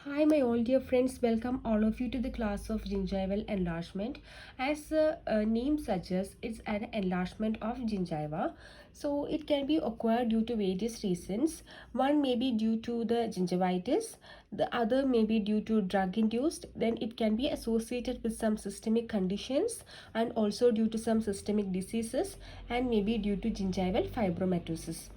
Hi, my all dear friends. Welcome all of you to the class of gingival enlargement. As the name suggests, it's an enlargement of gingiva. So it can be acquired due to various reasons. One may be due to the gingivitis. The other may be due to drug induced. Then it can be associated with some systemic conditions and also due to some systemic diseases and maybe due to gingival fibromatosis.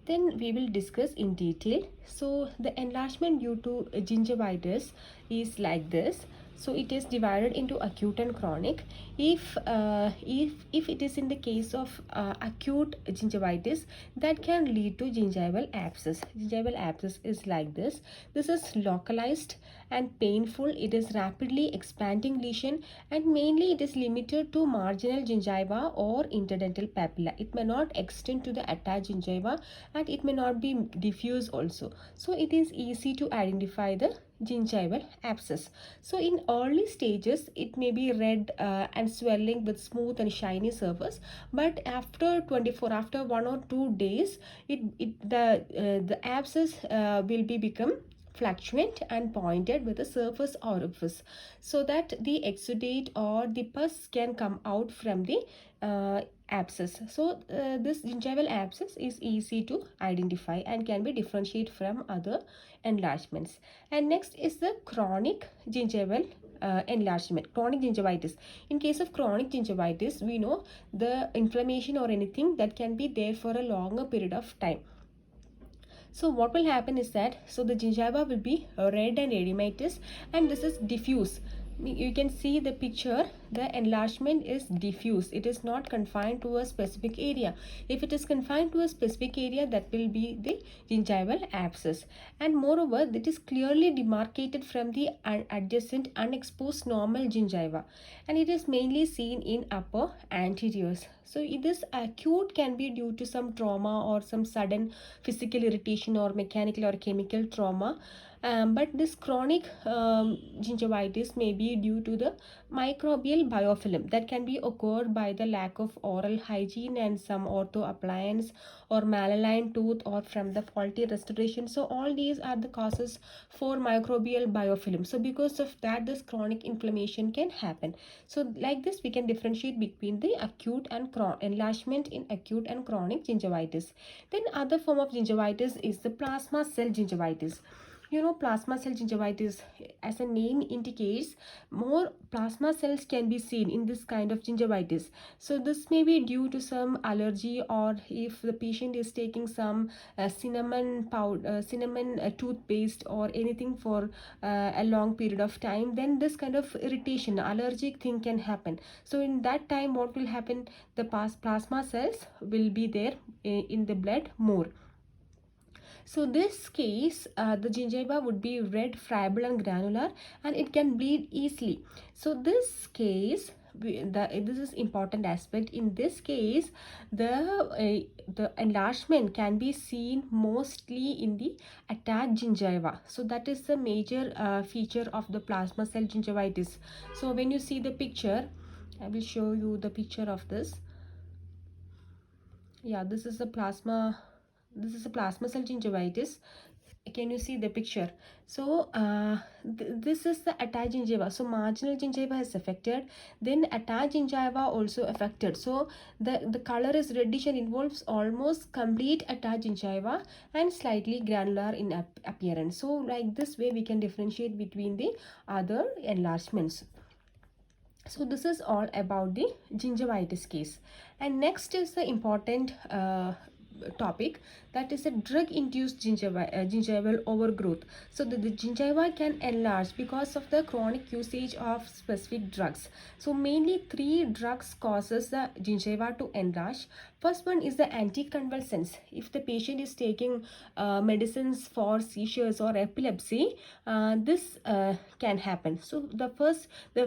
Then we will discuss in detail. So the enlargement due to gingivitis is like this. So it is divided into acute and chronic. If it is in the case of acute gingivitis, that can lead to gingival abscess. Gingival abscess is like this. This is localized and painful. It is rapidly expanding lesion, and mainly it is limited to marginal gingiva or interdental papilla. It may not extend to the attached gingiva, and it may not be diffuse also. So it is easy to identify the gingival abscess. So in early stages it may be red and swelling with smooth and shiny surface, but after 1 or 2 days the abscess will be become fluctuant and pointed with a surface orifice, so that the exudate or the pus can come out from the abscess. So this gingival abscess is easy to identify and can be differentiated from other enlargements. And next is the chronic gingival enlargement, chronic gingivitis. In case of chronic gingivitis, we know the inflammation or anything that can be there for a longer period of time. So what will happen is that, so the gingiva will be red and edematous, and this is diffuse. You can see the picture, the enlargement is diffuse. It is not confined to a specific area. If it is confined to a specific area, that will be the gingival abscess. And moreover, it is clearly demarcated from the adjacent unexposed normal gingiva, and it is mainly seen in upper anteriors. So this acute can be due to some trauma or some sudden physical irritation or mechanical or chemical trauma. But this chronic gingivitis may be due to the microbial biofilm that can be occurred by the lack of oral hygiene and some ortho appliance or malaligned tooth or from the faulty restoration. So all these are the causes for microbial biofilm. So because of that, this chronic inflammation can happen. So like this, we can differentiate between the acute and enlargement in acute and chronic gingivitis. Then other form of gingivitis is the plasma cell gingivitis. Plasma cell gingivitis, as a name indicates, more plasma cells can be seen in this kind of gingivitis. So this may be due to some allergy, or if the patient is taking some cinnamon powder, cinnamon toothpaste or anything for a long period of time, then this kind of irritation, allergic thing can happen. So in that time, what will happen? The plasma cells will be there in the blood more. So this case, the gingiva would be red, friable and granular, and it can bleed easily. So this case, this is important aspect. In this case, the enlargement can be seen mostly in the attached gingiva. So that is the major feature of the plasma cell gingivitis. So when you see the picture, I will show you the picture of this. Yeah, this is a plasma cell gingivitis. Can you see the picture? So this is the attached gingiva. So marginal gingiva is affected, then attached gingiva also affected. So the color is reddish and involves almost complete attached gingiva and slightly granular in appearance. So like this way we can differentiate between the other enlargements. So this is all about the gingivitis case. And next is the important topic, that is a drug induced gingival overgrowth. So the gingiva can enlarge because of the chronic usage of specific drugs. So mainly 3 drugs causes the gingiva to enlarge. First one is the anticonvulsants. If the patient is taking medicines for seizures or epilepsy, this can happen. So the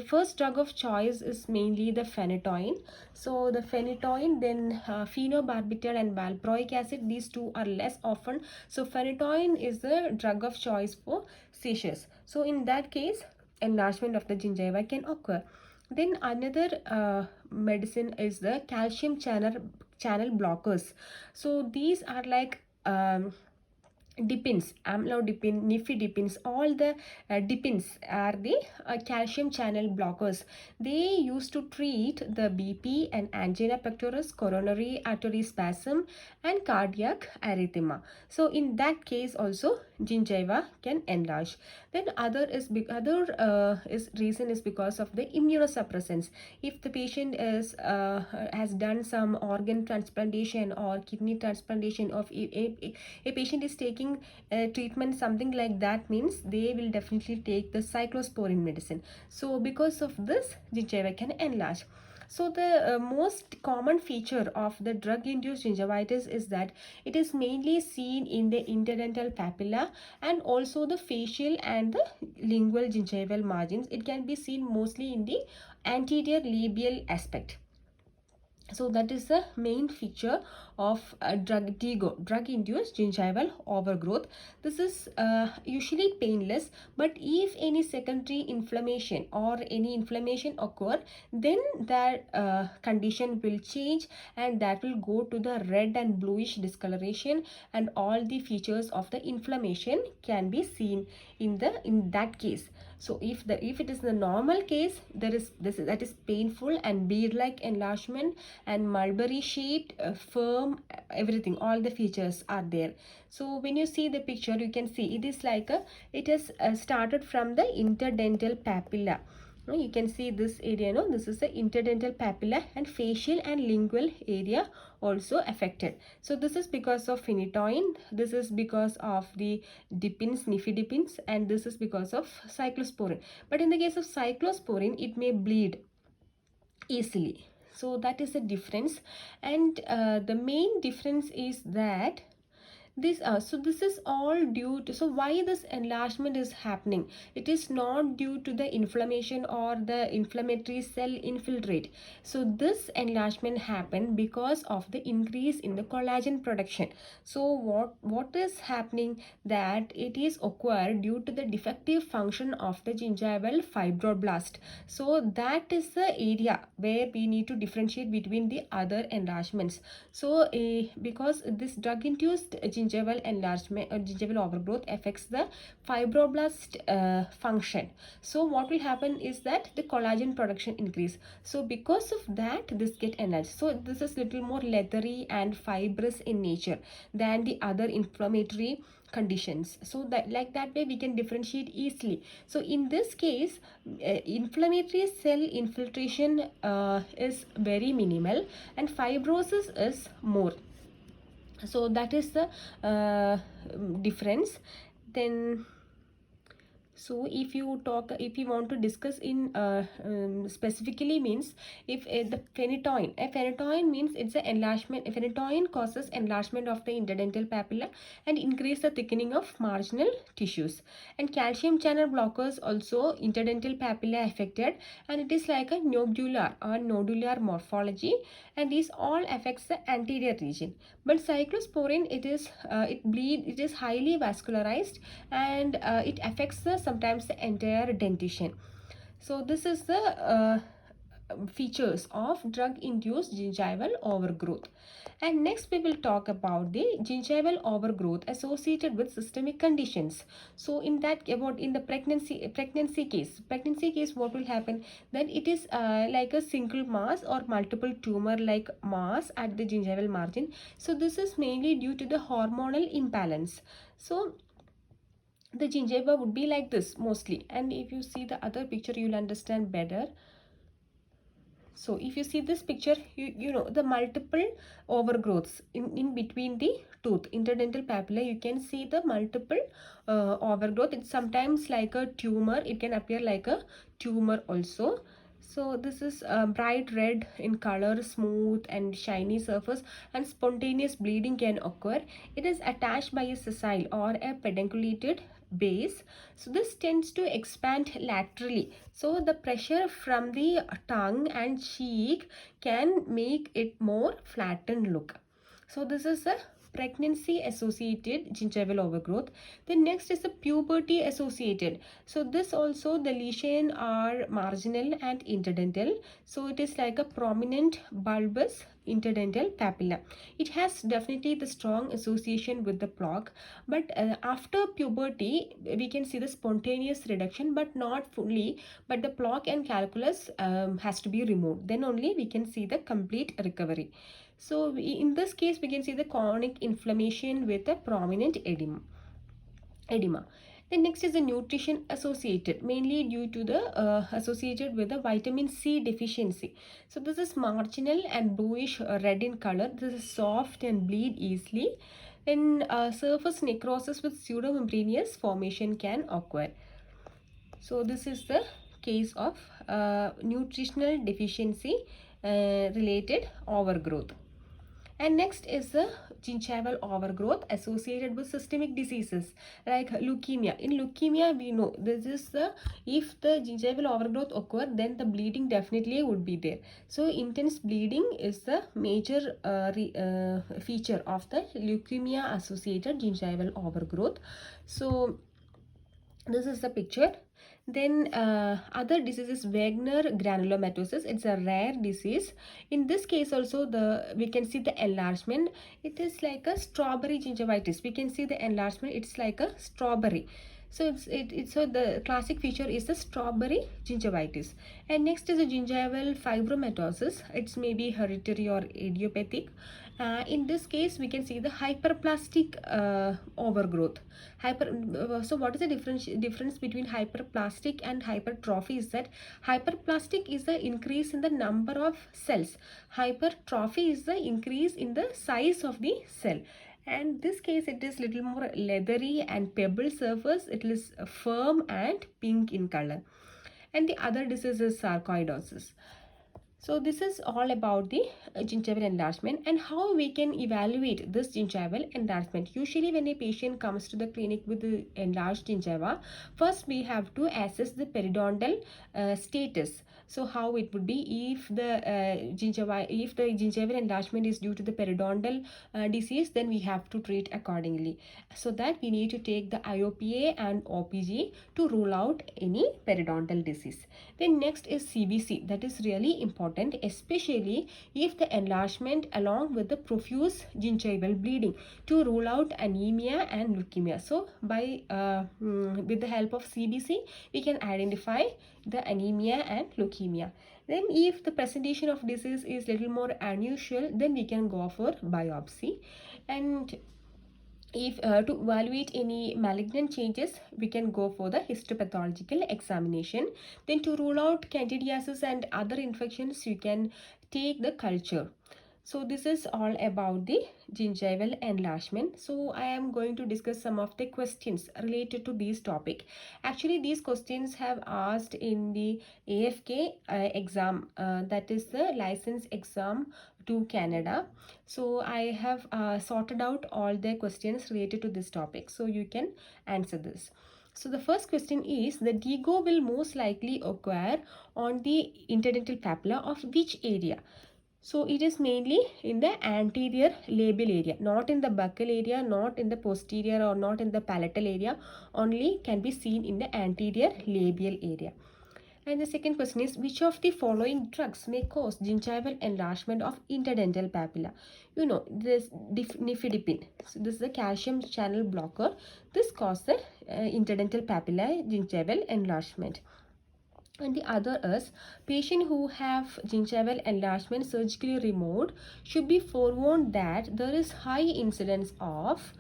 first drug of choice is mainly the phenytoin. So the phenytoin, then phenobarbital and valproic acid, these two are less often. So phenytoin is the drug of choice for seizures. So in that case, enlargement of the gingiva can occur. Then another medicine is the calcium channel blockers. So these are like dipins, amlodipine, nifedipines, all the dipins are the calcium channel blockers. They used to treat the BP and angina pectoris, coronary artery spasm, and cardiac arrhythmia. So in that case also gingiva can enlarge. Then other is reason is because of the immunosuppressants. If the patient is has done some organ transplantation or kidney transplantation, of a patient is taking treatment something like that, means they will definitely take the cyclosporin medicine. So because of this gingiva can enlarge. So the most common feature of the drug-induced gingivitis is that it is mainly seen in the interdental papilla and also the facial and the lingual gingival margins. It can be seen mostly in the anterior labial aspect. So that is the main feature of drug-induced gingival overgrowth. This is usually painless, but if any secondary inflammation or any inflammation occur, then that condition will change, and that will go to the red and bluish discoloration, and all the features of the inflammation can be seen in that case. So if it is the normal case, there is that is painful and bead-like enlargement and mulberry shaped, firm, everything, all the features are there. So when you see the picture, you can see it is like it has started from the interdental papilla. You can see this area, no, this is the interdental papilla, and facial and lingual area also affected. So this is because of phenytoin, this is because of the dipins, nifedipines, and this is because of cyclosporin. But in the case of cyclosporin, it may bleed easily. So that is the difference. And the main difference is that this is all due to, so why this enlargement is happening? It is not due to the inflammation or the inflammatory cell infiltrate. So this enlargement happened because of the increase in the collagen production. So what is happening, that it is acquired due to the defective function of the gingival fibroblast. So that is the area where we need to differentiate between the other enlargements. So because this drug induced gingival enlargement or gingival overgrowth affects the fibroblast function. So what will happen is that the collagen production increase. So because of that, this get enlarged. So this is little more leathery and fibrous in nature than the other inflammatory conditions. So that like that way we can differentiate easily. So in this case, inflammatory cell infiltration is very minimal and fibrosis is more. So that is the difference. Then so if you want to discuss in specifically, means if the phenytoin means it's an enlargement. Phenytoin causes enlargement of the interdental papilla and increase the thickening of marginal tissues. And calcium channel blockers also interdental papilla affected, and it is like a nodular morphology, and this all affects the anterior region. But cyclosporin, it is highly vascularized, and it affects sometimes the entire dentition. So this is the features of drug induced gingival overgrowth. And next we will talk about the gingival overgrowth associated with systemic conditions. So in the pregnancy case, what will happen, then it is like a single mass or multiple tumor like mass at the gingival margin. So this is mainly due to the hormonal imbalance. So the gingiva would be like this mostly, and if you see the other picture, you'll understand better. So if you see this picture, you know the multiple overgrowths in between the tooth, interdental papilla, you can see the multiple overgrowth. It's sometimes like a tumor, it can appear like a tumor also. So this is bright red in color, smooth and shiny surface, and spontaneous bleeding can occur. It is attached by a sessile or a pedunculated base. So this tends to expand laterally. So the pressure from the tongue and cheek can make it more flattened look. So this is the pregnancy associated gingival overgrowth. Then next is the puberty associated. So this also the lesion are marginal and interdental. So it is like a prominent bulbous interdental papilla. It has definitely the strong association with the plaque, but after puberty we can see the spontaneous reduction, but not fully, but the plaque and calculus has to be removed, then only we can see the complete recovery. So in this case we can see the chronic inflammation with a prominent edema. Then next is the nutrition associated, mainly due to the associated with the vitamin C deficiency. So this is marginal and bluish red in color. This is soft and bleed easily. Then surface necrosis with pseudomembranous formation can occur. So this is the case of nutritional deficiency related overgrowth. And next is the gingival overgrowth associated with systemic diseases like leukemia. In leukemia, we know this is the, if the gingival overgrowth occur, then the bleeding definitely would be there. So intense bleeding is the major feature of the leukemia associated gingival overgrowth. So this is the picture. Then other diseases, Wegener granulomatosis. It's a rare disease. In this case also we can see the enlargement. It is like a strawberry gingivitis. We can see the enlargement. It's like a strawberry. So so the classic feature is the strawberry gingivitis. And next is the gingival fibromatosis. It's maybe hereditary or idiopathic. In this case, we can see the hyperplastic overgrowth. So what is the difference between hyperplastic and hypertrophy is that hyperplastic is the increase in the number of cells. Hypertrophy is the increase in the size of the cell. And this case it is little more leathery and pebble surface. It is firm and pink in color. And the other disease is sarcoidosis. So this is all about the gingival enlargement and how we can evaluate this gingival enlargement. Usually when a patient comes to the clinic with the enlarged gingiva, first we have to assess the periodontal status. So how it would be if the gingival enlargement is due to the periodontal disease, then we have to treat accordingly. So that we need to take the IOPA and OPG to rule out any periodontal disease. Then next is CBC. That is really important, especially if the enlargement along with the profuse gingival bleeding, to rule out anemia and leukemia. So by with the help of CBC, we can identify the anemia and leukemia. Then if the presentation of disease is little more unusual, then we can go for biopsy. And if to evaluate any malignant changes, we can go for the histopathological examination. Then to rule out candidiasis and other infections, you can take the culture. So this is all about the gingival enlargement. So I am going to discuss some of the questions related to this topic. Actually, these questions have asked in the AFK exam, that is the license exam to Canada. So I have sorted out all the questions related to this topic, so you can answer this. So the first question is, the DIGO will most likely occur on the interdental papilla of which area? So it is mainly in the anterior labial area, not in the buccal area, not in the posterior or not in the palatal area, only can be seen in the anterior labial area. And the second question is, which of the following drugs may cause gingival enlargement of interdental papilla? You know, this nifedipine. So this is a calcium channel blocker. This causes the interdental papilla gingival enlargement. And the other is, patient who have gingival enlargement surgically removed should be forewarned that there is high incidence of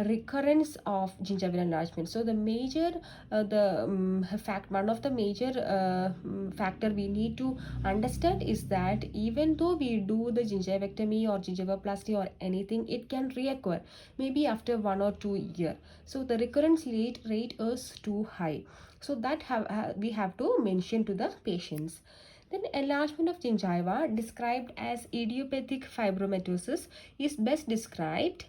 recurrence of gingival enlargement. So the major one of the major factor we need to understand is that even though we do the gingivectomy or gingivoplasty or anything, it can reoccur maybe after 1 or 2 years. So the recurrence rate is too high. So that we have to mention to the patients. Then enlargement of gingiva, described as idiopathic fibromatosis, is best described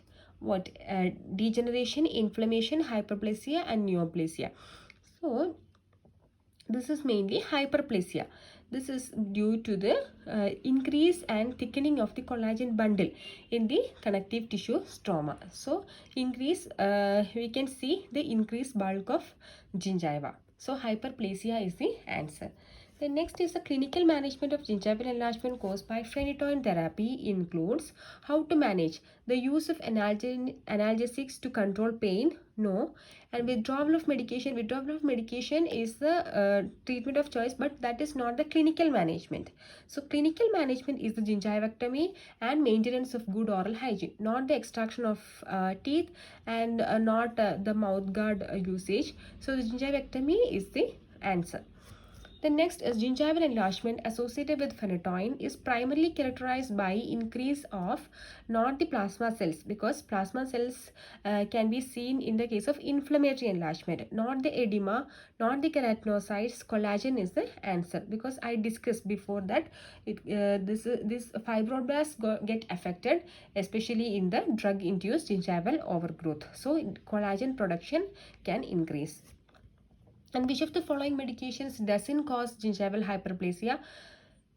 degeneration, inflammation, hyperplasia and neoplasia. So this is mainly hyperplasia. This is due to the increase and thickening of the collagen bundle in the connective tissue stroma. So increase, we can see the increased bulk of gingiva. So hyperplasia is the answer. The next is the clinical management of gingival enlargement caused by phenytoin therapy includes how to manage the use of analgesics to control pain. No. And withdrawal of medication. Withdrawal of medication is the treatment of choice, but that is not the clinical management. So clinical management is the gingivectomy and maintenance of good oral hygiene, not the extraction of teeth and not the mouth guard usage. So the gingivectomy is the answer. The next is gingival enlargement associated with phenytoin is primarily characterized by increase of not the plasma cells, because plasma cells can be seen in the case of inflammatory enlargement, not the edema, not the keratinocytes. Collagen is the answer, because I discussed before that this fibroblasts get affected, especially in the drug induced gingival overgrowth. So collagen production can increase. And which of the following medications doesn't cause gingival hyperplasia?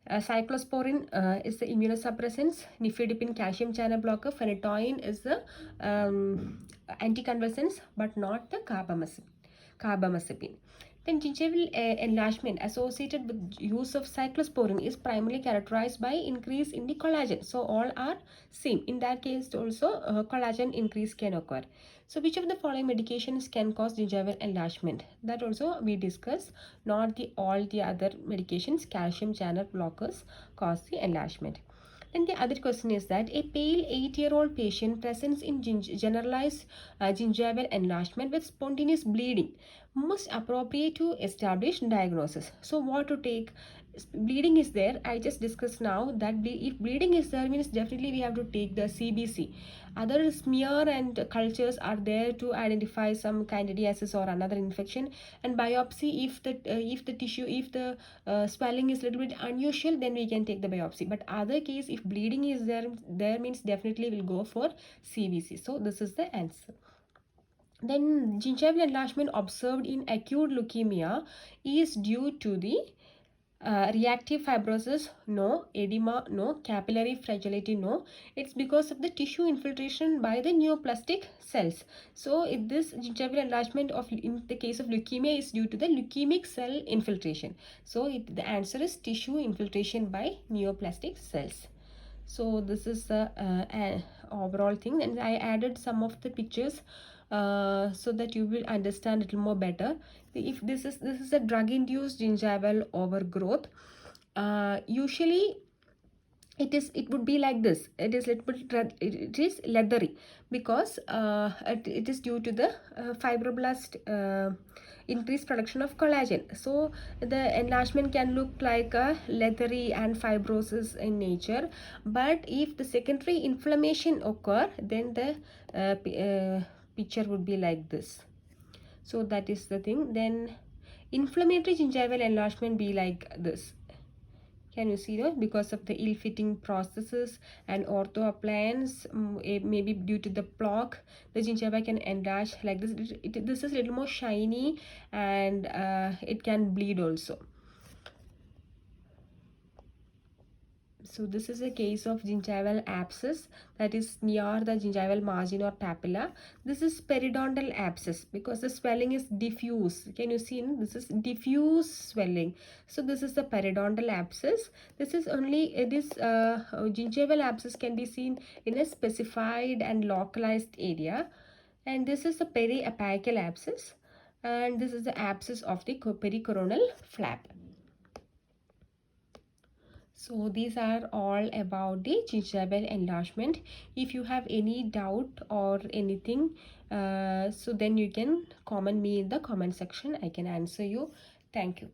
Cyclosporin is the immunosuppressants, nifedipine calcium channel blocker, phenytoin is the anticonvulsants, but not the carbamazepine. Then gingival enlargement associated with use of cyclosporin is primarily characterized by increase in the collagen. So all are same. In that case also collagen increase can occur. So which of the following medications can cause gingival enlargement? That also we discussed. Not the all the other medications. Calcium channel blockers cause the enlargement. Then the other question is that a pale 8-year-old patient presents in generalized gingival enlargement with spontaneous bleeding most appropriate to establish diagnosis. So what to take? Bleeding is there. I just discussed now that if bleeding is there means definitely we have to take the CBC. Other smear and cultures are there to identify some candidiasis or another infection, and biopsy if the tissue, if the swelling is a little bit unusual, then we can take the biopsy. But other case, if bleeding is there means definitely we'll go for CBC. So this is the answer. Then gingival enlargement observed in acute leukemia is due to the reactive fibrosis, no. Edema, no. Capillary fragility, no. It's because of the tissue infiltration by the neoplastic cells. So this gingival enlargement in the case of leukemia is due to the leukemic cell infiltration. So the answer is tissue infiltration by neoplastic cells. So this is the overall thing, and I added some of the pictures so that you will understand a little more better. If this is a drug induced gingival overgrowth, usually it would be like this. It is leathery because it is due to the fibroblast increased production of collagen. So the enlargement can look like a leathery and fibrosis in nature, but if the secondary inflammation occur, then the picture would be like this. So that is the thing. Then inflammatory gingival enlargement be like this. Can you see that? Because of the ill-fitting processes and ortho appliance, maybe due to the plaque, the gingiva can enlarge like this. This is a little more shiny, and it can bleed also. So this is a case of gingival abscess that is near the gingival margin or papilla. This is periodontal abscess because the swelling is diffuse. Can you see? This is diffuse swelling. So this is the periodontal abscess. This is only gingival abscess can be seen in a specified and localized area. And this is the periapical abscess. And this is the abscess of the pericoronal flap. So these are all about the gingival enlargement. If you have any doubt or anything, so then you can comment me in the comment section. I can answer you. Thank you.